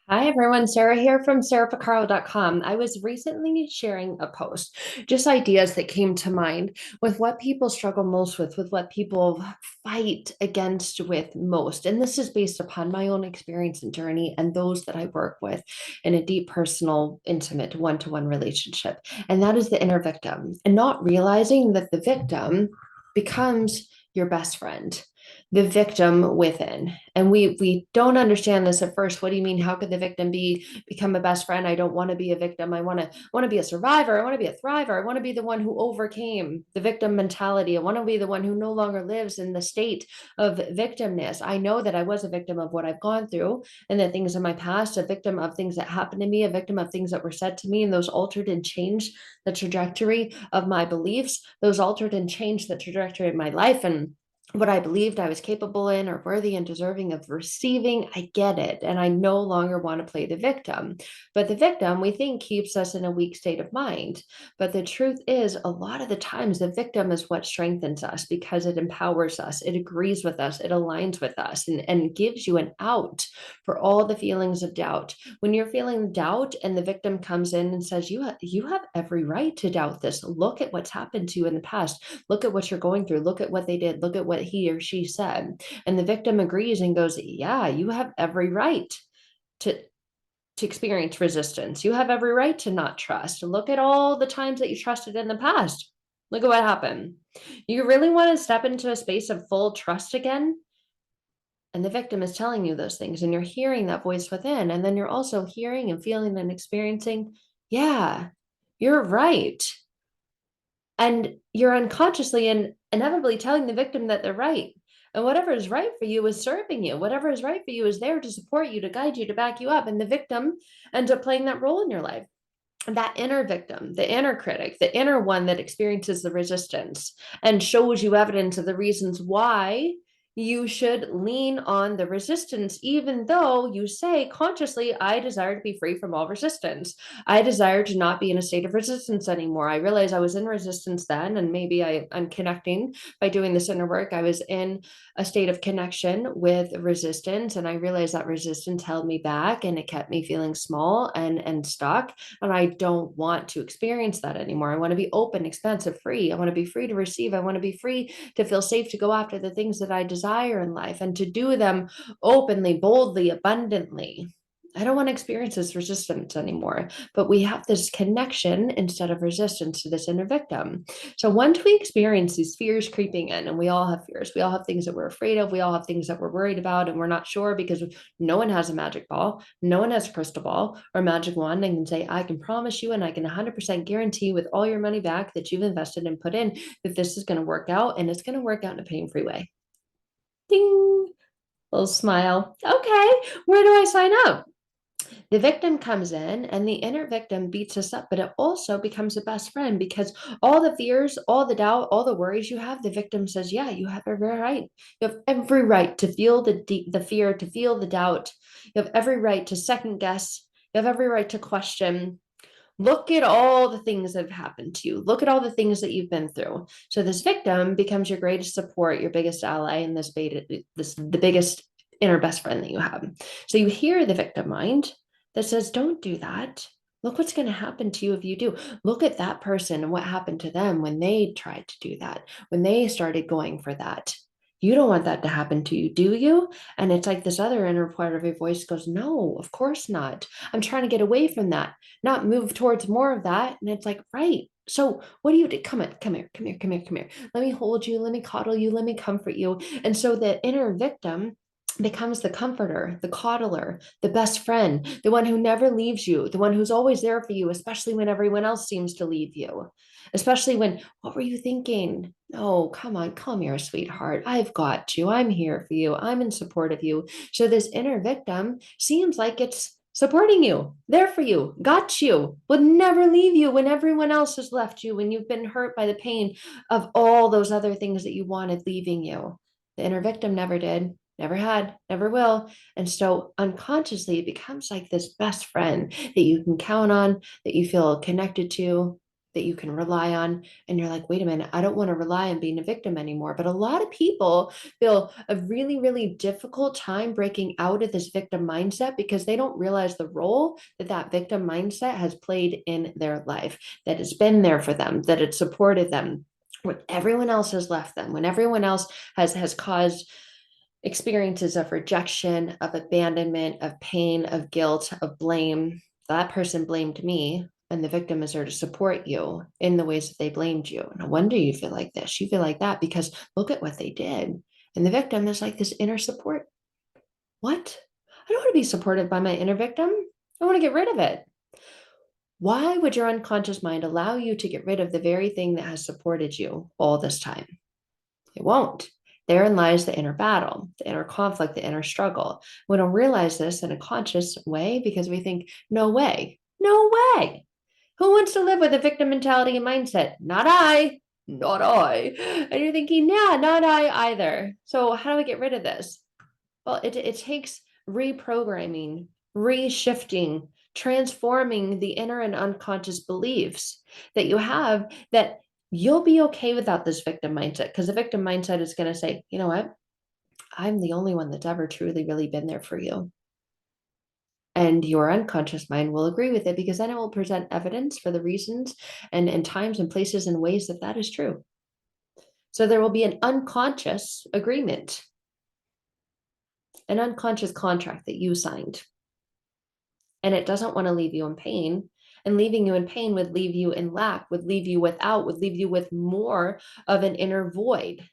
Hi everyone, Sarah here from sarahpacaro.com. I was recently sharing a post, just ideas that came to mind with what people struggle most with what people fight against with most. And this is based upon my own experience and journey and those that I work with in a deep, personal, intimate, one-to-one relationship. And that is the inner victim, and not realizing that the victim becomes your best friend, the victim within. And we don't understand this at first. What do you mean? How could the victim become a best friend? I don't want to be a victim. I want to be a survivor. I want to be a thriver. I want to be the one who overcame the victim mentality. I want to be the one who no longer lives in the state of victimness. I know that I was a victim of what I've gone through and the things in my past, a victim of things that happened to me, a victim of things that were said to me, and those altered and changed the trajectory of my beliefs. Those altered and changed the trajectory of my life and what I believed I was capable in or worthy and deserving of receiving. I get it. And I no longer want to play the victim. But the victim, we think, keeps us in a weak state of mind. But the truth is, a lot of the times, the victim is what strengthens us because it empowers us, it agrees with us, it aligns with us, and gives you an out for all the feelings of doubt. When you're feeling doubt and the victim comes in and says, you have every right to doubt this. Look at what's happened to you in the past. Look at what you're going through. Look at what they did. Look at what he or she said. And the victim agrees and goes, yeah, you have every right to experience resistance. You have every right to not trust. Look at all the times that you trusted in the past. Look at what happened. You really want to step into a space of full trust again? And the victim is telling you those things, and you're hearing that voice within. And then you're also hearing and feeling and experiencing, yeah, you're right. And you're unconsciously and inevitably telling the victim that they're right. And whatever is right for you is serving you. Whatever is right for you is there to support you, to guide you, to back you up. And the victim ends up playing that role in your life. That inner victim, the inner critic, the inner one that experiences the resistance and shows you evidence of the reasons why you should lean on the resistance, even though you say consciously, I desire to be free from all resistance. I desire to not be in a state of resistance anymore. I realized I was in resistance then, and maybe I'm connecting by doing this inner work. I was in a state of connection with resistance, and I realized that resistance held me back and it kept me feeling small and stuck. And I don't want to experience that anymore. I want to be open, expansive, free. I want to be free to receive. I want to be free to feel safe to go after the things that I desire in life and to do them openly, boldly, abundantly. I don't want to experience this resistance anymore, but we have this connection instead of resistance to this inner victim. So once we experience these fears creeping in, and we all have fears, we all have things that we're afraid of, we all have things that we're worried about, and we're not sure because no one has a magic ball, no one has a crystal ball or magic wand and can say, I can promise you and I can 100% guarantee with all your money back that you've invested and put in that this is going to work out, and it's going to work out in a pain-free way. Ding, little smile. Okay, where do I sign up? The victim comes in and the inner victim beats us up, but it also becomes a best friend because all the fears, all the doubt, all the worries you have, the victim says, yeah, you have every right. You have every right to feel the fear, to feel the doubt. You have every right to second guess. You have every right to question. Look at all the things that have happened to you. Look at all the things that you've been through. So this victim becomes your greatest support, your biggest ally, and the biggest inner best friend that you have. So you hear the victim mind that says, don't do that. Look what's going to happen to you if you do. Look at that person and what happened to them when they tried to do that, when they started going for that. You don't want that to happen to you, do you? And it's like this other inner part of your voice goes, no, of course not. I'm trying to get away from that, not move towards more of that. And it's like, right. So what do you do? Come on, come here, come here, come here, come here. Let me hold you. Let me coddle you. Let me comfort you. And so the inner victim becomes the comforter, the coddler, the best friend, the one who never leaves you, the one who's always there for you, especially when everyone else seems to leave you, especially when, what were you thinking? No, come on, come here, sweetheart. I've got you. I'm here for you. I'm in support of you. So this inner victim seems like it's supporting you, there for you, got you, would never leave you when everyone else has left you, when you've been hurt by the pain of all those other things that you wanted leaving you. The inner victim never did, never had, never will. And so unconsciously, it becomes like this best friend that you can count on, that you feel connected to, that you can rely on. And you're like, wait a minute, I don't want to rely on being a victim anymore. But a lot of people feel a really, really difficult time breaking out of this victim mindset because they don't realize the role that that victim mindset has played in their life, that it's been there for them, that it supported them when everyone else has left them, when everyone else has caused experiences of rejection, of abandonment, of pain, of guilt, of blame. That person blamed me, and the victim is there to support you in the ways that they blamed you. No wonder you feel like this. You feel like that because look at what they did. And the victim is like this inner support. What? I don't want to be supported by my inner victim. I want to get rid of it. Why would your unconscious mind allow you to get rid of the very thing that has supported you all this time? It won't. Therein lies the inner battle, the inner conflict, the inner struggle. We don't realize this in a conscious way because we think, no way, no way. Who wants to live with a victim mentality and mindset? Not I, not I. And you're thinking, yeah, not I either. So how do we get rid of this? Well, it takes reprogramming, reshifting, transforming the inner and unconscious beliefs that you have that you'll be okay without this victim mindset because the victim mindset is going to say, you know what? I'm the only one that's ever truly, really been there for you. And your unconscious mind will agree with it because then it will present evidence for the reasons and times and places and ways that that is true. So there will be an unconscious agreement, an unconscious contract that you signed. And it doesn't want to leave you in pain. And leaving you in pain would leave you in lack, would leave you without, would leave you with more of an inner void.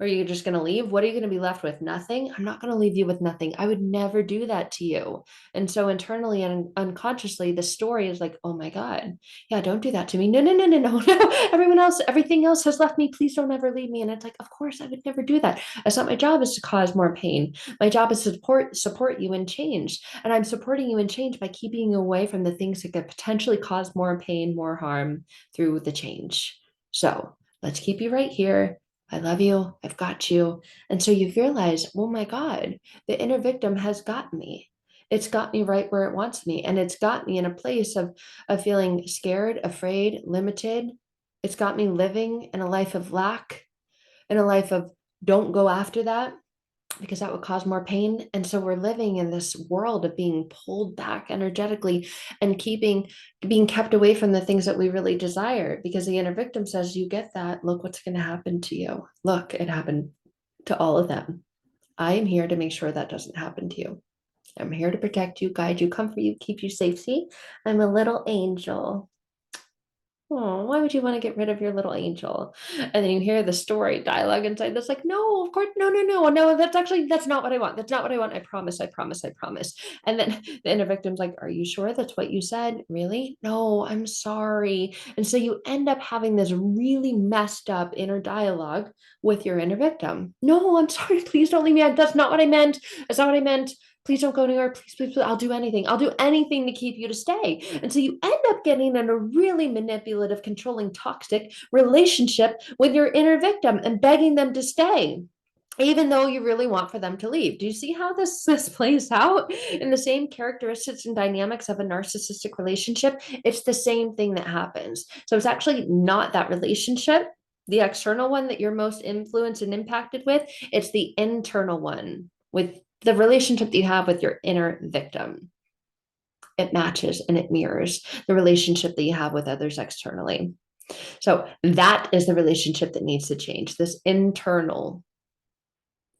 Or are you just going to leave? What are you going to be left with? Nothing? I'm not going to leave you with nothing. I would never do that to you. And so internally and unconsciously, the story is like, oh my God, yeah, don't do that to me. No, no, no, no, no, no. Everyone else, everything else has left me. Please don't ever leave me. And it's like, of course, I would never do that. That's not my job is to cause more pain. My job is to support you in change. And I'm supporting you in change by keeping you away from the things that could potentially cause more pain, more harm through the change. So let's keep you right here. I love you. I've got you. And so you realize, oh my God, the inner victim has got me. It's got me right where it wants me. And it's got me in a place of feeling scared, afraid, limited. It's got me living in a life of lack, in a life of don't go after that because that would cause more pain. And so we're living in this world of being pulled back energetically and being kept away from the things that we really desire because the inner victim says, you get that. Look what's going to happen to you. Look, it happened to all of them. I am here to make sure that doesn't happen to you. I'm here to protect you, guide you, comfort you, keep you safe. See, I'm a little angel. Oh, why would you want to get rid of your little angel? And then you hear the story dialogue inside that's like, no, of course, no, no, no, no, that's not what I want. That's not what I want. I promise, I promise, I promise. And then the inner victim's like, are you sure that's what you said? Really? No, I'm sorry. And so you end up having this really messed up inner dialogue with your inner victim. No, I'm sorry. Please don't leave me. That's not what I meant. That's not what I meant. Please don't go anywhere. Please, please, please. I'll do anything. I'll do anything to keep you to stay. And so you end up getting in a really manipulative, controlling, toxic relationship with your inner victim and begging them to stay, even though you really want for them to leave. Do you see how this plays out in the same characteristics and dynamics of a narcissistic relationship? It's the same thing that happens. So it's actually not that relationship, the external one that you're most influenced and impacted with. It's the internal one with the relationship that you have with your inner victim. It matches and it mirrors the relationship that you have with others externally. So that is the relationship that needs to change, this internal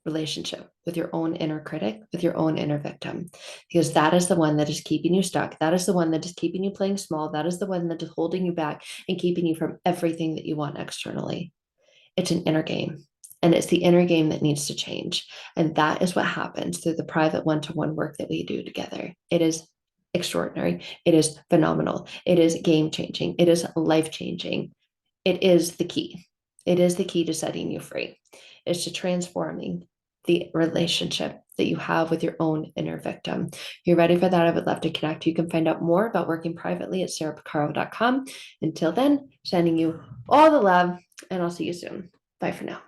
relationship with your own inner critic, with your own inner victim, because that is the one that is keeping you stuck. That is the one that is keeping you playing small. That is the one that is holding you back and keeping you from everything that you want externally. It's an inner game. And it's the inner game that needs to change. And that is what happens through the private one-to-one work that we do together. It is extraordinary. It is phenomenal. It is game-changing. It is life-changing. It is the key. It is the key to setting you free. It's to transforming the relationship that you have with your own inner victim. If you're ready for that, I would love to connect. You can find out more about working privately at sarahpacaro.com. Until then, sending you all the love, and I'll see you soon. Bye for now.